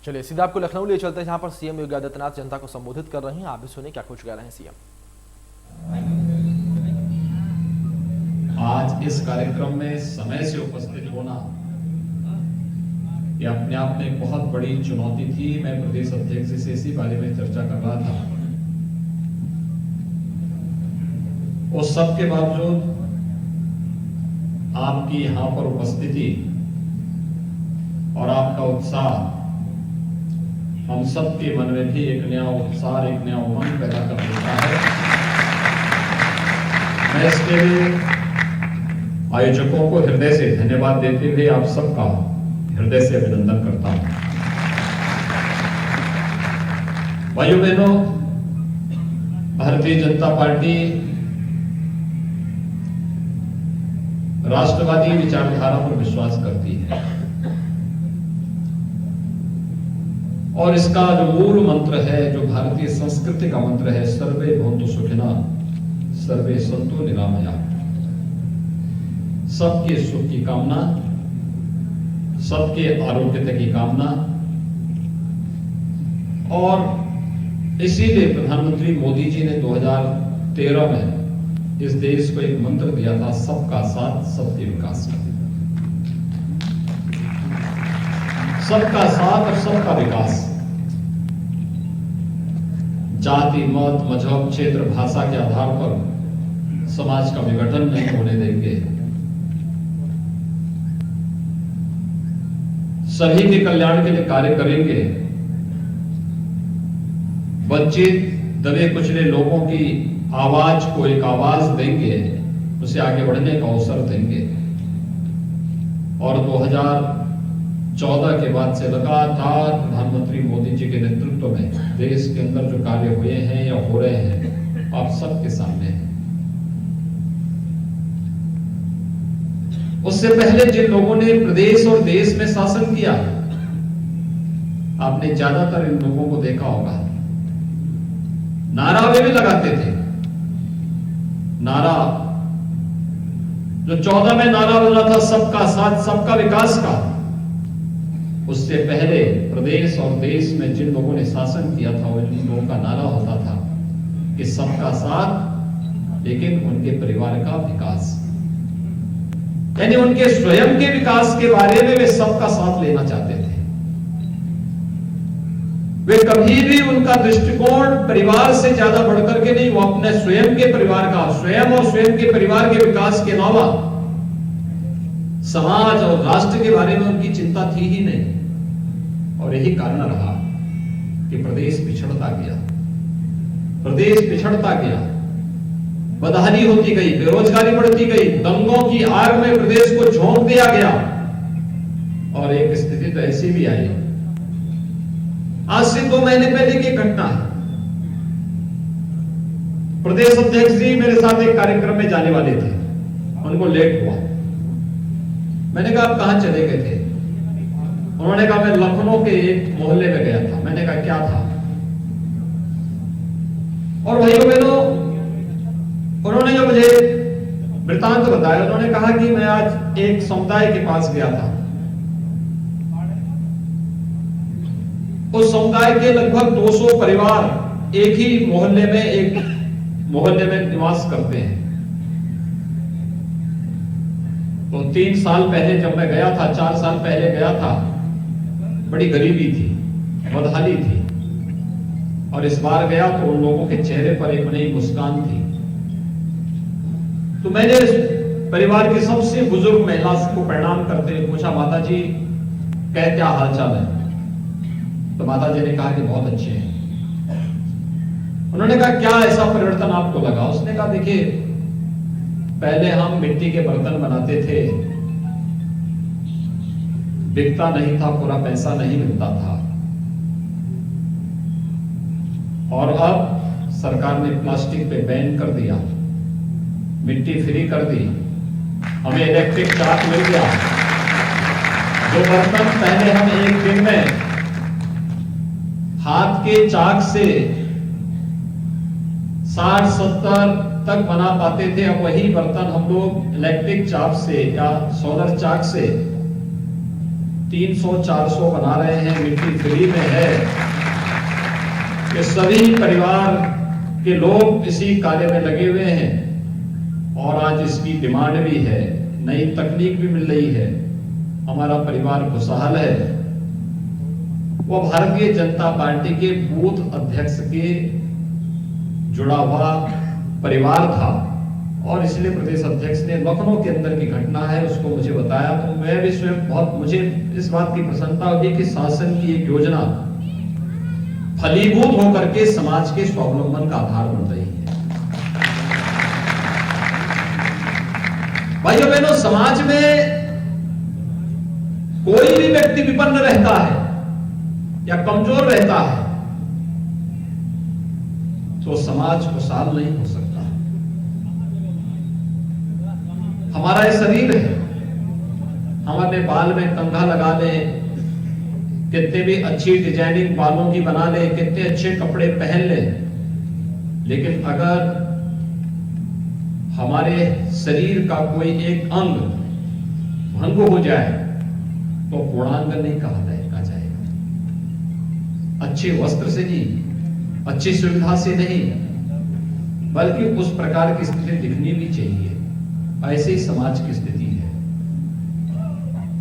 चलिए सीधा आपको लखनऊ ले चलते हैं, जहां पर सीएम योगी आदित्यनाथ जनता को संबोधित कर रहे हैं। आप भी सुनिए क्या कुछ कह रहे हैं सीएम। आज इस कार्यक्रम में समय से उपस्थित होना यह अपने आप में एक बहुत बड़ी चुनौती थी। मैं प्रदेश अध्यक्ष से इसी बारे में चर्चा कर रहा था। उस सब के बावजूद आपकी यहां पर उपस्थिति और आपका उत्साह हम सबके मन में भी एक नया उत्साह, एक नया उमंग पैदा कर देता है। मैं इसके लिए आयोजकों को हृदय से धन्यवाद देते हुए आप सबका हृदय से अभिनंदन करता हूं। भाइयों बहनों, भारतीय जनता पार्टी राष्ट्रवादी विचारधारा पर विश्वास करती है और इसका जो मूल मंत्र है, जो भारतीय संस्कृति का मंत्र है, सर्वे भवन्तु सुखिनः सर्वे सन्तु निरामयाः। सबके सुख की कामना, सबके आरोग्यता की कामना। और इसीलिए प्रधानमंत्री मोदी जी ने 2013 में इस देश को एक मंत्र दिया था, सबका साथ सबके विकास का। सबका साथ और सबका विकास। जाति, मत, मजहब, क्षेत्र, भाषा के आधार पर समाज का विघटन नहीं होने देंगे। सभी के कल्याण के लिए कार्य करेंगे। वंचित, दबे कुचले लोगों की आवाज को एक आवाज देंगे, उसे आगे बढ़ने का अवसर देंगे। और 2014 के बाद से लगातार प्रधानमंत्री मोदी जी के नेतृत्व में देश के अंदर जो कार्य हुए हैं या हो रहे हैं, आप सबके सामने हैं। उससे पहले जिन लोगों ने प्रदेश और देश में शासन किया, आपने ज्यादातर इन लोगों को देखा होगा, नारा वे भी लगाते थे। नारा जो 14 में नारा बना था, सबका साथ सबका विकास का, उससे पहले प्रदेश और देश में जिन लोगों ने शासन किया था, उन लोगों का नारा होता था कि सबका साथ लेकिन उनके परिवार का विकास, यानी उनके स्वयं के विकास के बारे में वे सबका साथ लेना चाहते थे। वे कभी भी उनका दृष्टिकोण परिवार से ज्यादा बढ़कर के नहीं, वो अपने स्वयं के परिवार का, स्वयं और स्वयं के परिवार के विकास के अलावा समाज और राष्ट्र के बारे में उनकी चिंता थी ही नहीं। और यही कारण रहा कि प्रदेश पिछड़ता गया, प्रदेश पिछड़ता गया, बदहाली होती गई, बेरोजगारी बढ़ती गई, दंगों की आग में प्रदेश को झोंक दिया गया। और एक स्थिति तो ऐसी भी आई, आज से 2 महीने पहले की घटना है। प्रदेश अध्यक्ष जी मेरे साथ एक कार्यक्रम में जाने वाले थे, उनको लेट हुआ। मैंने कहा आप कहां चले गए थे? उन्होंने कहा मैं लखनऊ के एक मोहल्ले में गया था। मैंने कहा क्या था? और भाइयों बहनों, उन्होंने जो मुझे वृत्तांत बताया, उन्होंने कहा कि मैं आज एक समुदाय के पास गया था। उस समुदाय के लगभग 200 परिवार एक ही मोहल्ले में निवास करते हैं। तो 3 साल पहले जब मैं गया था, 4 साल पहले गया था, बड़ी गरीबी थी, बदहाली थी। और इस बार गया तो उन लोगों के चेहरे पर एक नई मुस्कान थी। तो मैंने इस परिवार की सबसे बुजुर्ग महिला को प्रणाम करते हुए पूछा, माता जी क्या हालचाल है? तो माता जी ने कहा कि बहुत अच्छे हैं। उन्होंने कहा क्या ऐसा परिवर्तन आपको लगा? उसने कहा देखिए, पहले हम मिट्टी के बर्तन बनाते थे, बिकता नहीं था, पूरा पैसा नहीं मिलता था। और अब सरकार ने प्लास्टिक पे बैन कर दिया, मिट्टी फ्री कर दी, हमें इलेक्ट्रिक चाक मिल गया। जो बर्तन पहले हम एक दिन में हाथ के चाक से 60-70 तक बना पाते थे, अब वही बर्तन हम लोग इलेक्ट्रिक चाक से या सोलर चाक से 300-400 बना रहे हैं, मिट्टी फ्री में है, कि सभी परिवार के लोग इसी कार्य में लगे हुए हैं और आज इसकी डिमांड भी है, नई तकनीक भी मिल रही है, हमारा परिवार खुशहाल है। वो भारतीय जनता पार्टी के बूथ अध्यक्ष के जुड़ा हुआ परिवार था और इसलिए प्रदेश अध्यक्ष ने लखनऊ के अंदर की घटना है उसको मुझे बताया, तो मैं भी स्वयं बहुत, मुझे इस बात की प्रसन्नता हुई कि शासन की एक योजना फलीभूत होकर के समाज के स्वावलंबन का आधार बन रही है। भाइयों बहनों, समाज में कोई भी व्यक्ति विपन्न रहता है या कमजोर रहता है तो समाज खुशहाल नहीं हो सकता। हमारा ये शरीर है, हम अपने बाल में कंघा लगा लें, कितने भी अच्छी डिजाइनिंग बालों की बना ले, कितने अच्छे कपड़े पहन ले, लेकिन अगर हमारे शरीर का कोई एक अंग भंग हो जाए तो पूर्णांग नहीं कहा जाएगा। अच्छे वस्त्र से नहीं, अच्छी सुविधा से नहीं, बल्कि उस प्रकार की स्थिति दिखनी भी चाहिए। ऐसे ही समाज की स्थिति है।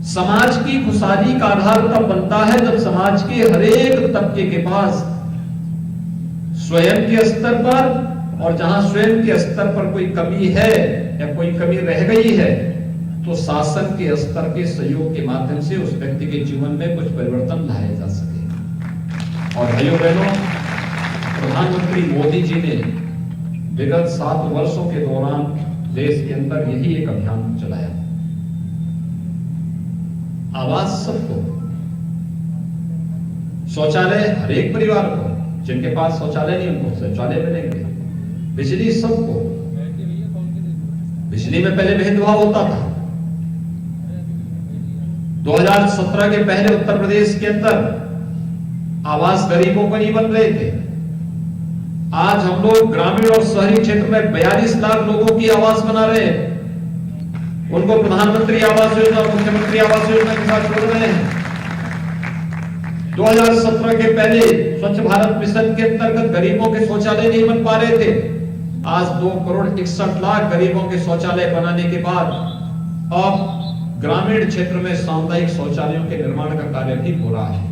समाज की खुशहाली का आधार तब बनता है जब समाज के हर एक तबके के पास स्वयं के स्तर पर, और जहां स्वयं के स्तर पर कोई कमी है या कोई कमी रह गई है तो शासन के स्तर के सहयोग के माध्यम से उस व्यक्ति के जीवन में कुछ परिवर्तन लाया जा सके। और भाइयों बहनों, प्रधानमंत्री मोदी जी ने विगत 7 वर्षों के दौरान देश के अंदर यही एक अभियान चलाया, आवास सबको, शौचालय हर एक परिवार को, जिनके पास शौचालय नहीं उनको शौचालय मिलेंगे, बिजली सबको। बिजली में पहले भेदभाव होता था। 2017 के पहले उत्तर प्रदेश के अंदर आवास गरीबों को नहीं बन रहे थे। आज हम लोग ग्रामीण और शहरी क्षेत्र में 42 लाख लोगों की आवास बना रहे हैं, उनको प्रधानमंत्री आवास योजना और मुख्यमंत्री आवास योजना के साथ जोड़ रहे हैं। 2017 के पहले स्वच्छ भारत मिशन के अंतर्गत गरीबों के शौचालय नहीं बन पा रहे थे। आज 2,61,00,000 गरीबों के शौचालय बनाने के बाद अब ग्रामीण क्षेत्र में सामुदायिक शौचालयों के निर्माण का कार्य भी हो रहा है।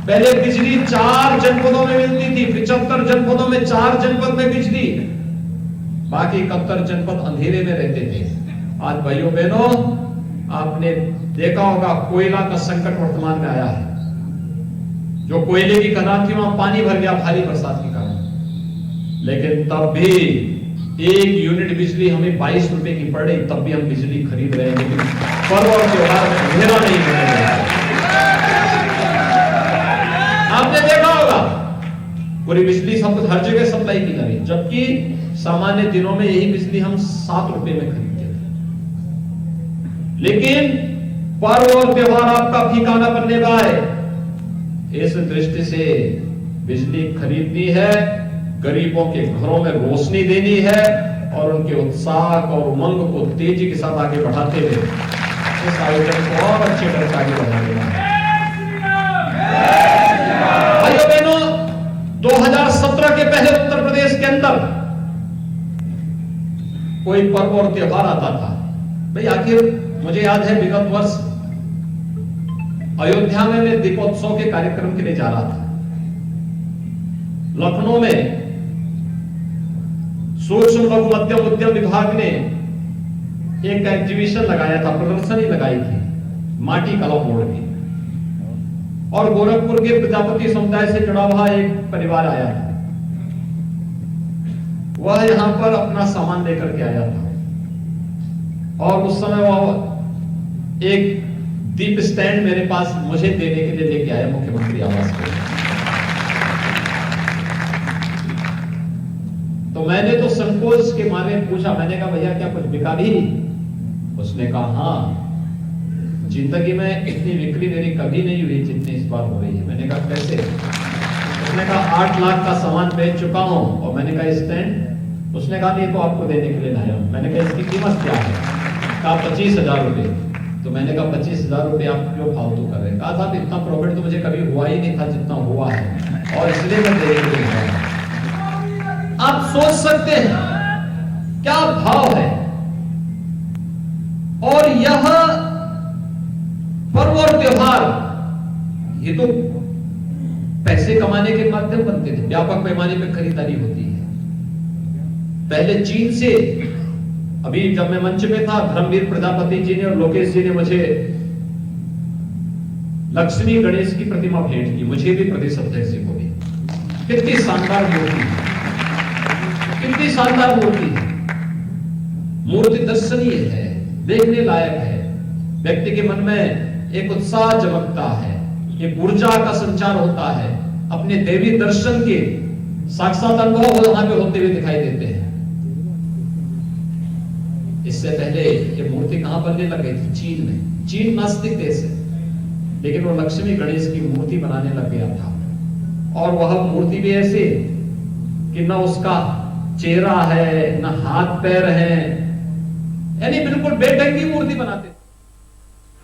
पहले बिजली 4 जनपदों में मिलती थी, 75 जनपदों में 4 जनपद में बिजली, बाकी 71 जनपद अंधेरे में रहते थे। आज भाइयों बहनों, आपने देखा होगा कोयला का संकट वर्तमान में आया है। जो कोयले की खदान थी वहां पानी भर गया भारी बरसात के कारण, लेकिन तब भी 1 यूनिट बिजली हमें 22 रुपए की पड़ रही, तब भी हम बिजली खरीद रहे हैं। लेकिन पर्व और त्योहार में अंधेरा नहीं होने देगा। आपने देखा होगा पूरी बिजली सब कुछ हर जगह सप्लाई की जा रही, जबकि सामान्य दिनों में यही बिजली हम 7 रुपए में खरीदते थे। लेकिन पर्व और त्योहार आपका फीका न बनने पाए, इस दृष्टि से बिजली खरीदनी है, गरीबों के घरों में रोशनी देनी है और उनके उत्साह और उमंग को तेजी के साथ आगे बढ़ाते हुए इस आयोजन को और अच्छे ढंग से आगे बढ़ा देना है। भाइयों बहनों, 2017 के पहले उत्तर प्रदेश के अंदर कोई पर्व और त्योहार आता था, भाई आखिर मुझे याद है विगत वर्ष अयोध्या में मैं दीपोत्सव के कार्यक्रम के लिए जा रहा था। लखनऊ में सूक्ष्म लघु मध्यम उद्यम विभाग ने एक एग्जीबिशन लगाया था, प्रदर्शनी लगाई थी माटी कला बोर्ड की, और गोरखपुर के प्रजापति समुदाय से जुड़ा हुआ एक परिवार आया था। वह यहां पर अपना सामान लेकर के आया था और उस समय वह एक दीप स्टैंड मेरे पास मुझे देने के लिए लेके आया मुख्यमंत्री आवास को। तो मैंने तो संकोच के मारे पूछा, मैंने कहा भैया क्या कुछ बिका भी? उसने कहा हाँ, जिंदगी में इतनी बिक्री मेरी कभी नहीं हुई जितनी इस बार हो रही है। मैंने कहा कैसे? उसने कहा 8 लाख का सामान बेच चुका हूं। और मैंने कहा स्टैंड? उसने कहा नहीं, तो आपको देने के लिए लाया हूं। मैंने कहा इसकी कीमत क्या है? कहा 25,000 रुपए। तो मैंने कहा 25,000 रुपये आप क्यों फालतू कर रहे हैं? कहा साहब इतना प्रॉफिट तो मुझे कभी हुआ ही नहीं था जितना हुआ है, और इसलिए मैं देने के लिए आया। आप सोच सकते हैं क्या भाव है। और यह पर्व और त्योहार ये तो पैसे कमाने के माध्यम बनते थे, व्यापक पैमाने पर खरीदारी होती है। पहले चीन से, अभी जब मैं मंच में था, धर्मवीर प्रजापति जी ने और लोकेश जी ने मुझे लक्ष्मी गणेश की प्रतिमा भेंट की, मुझे भी, प्रदेश अध्यक्ष जी को भी। कितनी शानदार मूर्ति है, कितनी शानदार मूर्ति है। मूर्ति दर्शनीय है, देखने लायक है, व्यक्ति के मन में एक उत्साह चमकता है, एक ऊर्जा का संचार होता है, अपने देवी दर्शन के साक्षात अनुभव वहां पे होते हुए दिखाई देते हैं। इससे पहले ये मूर्ति कहां बनने लग गई थी? चीन में। चीन नास्तिक देश है, लेकिन वो लक्ष्मी गणेश की मूर्ति बनाने लग गया था। और वह मूर्ति भी ऐसे कि ना उसका चेहरा है, ना हाथ पैर है, यानी बिल्कुल बेढंगी मूर्ति बनाते थे।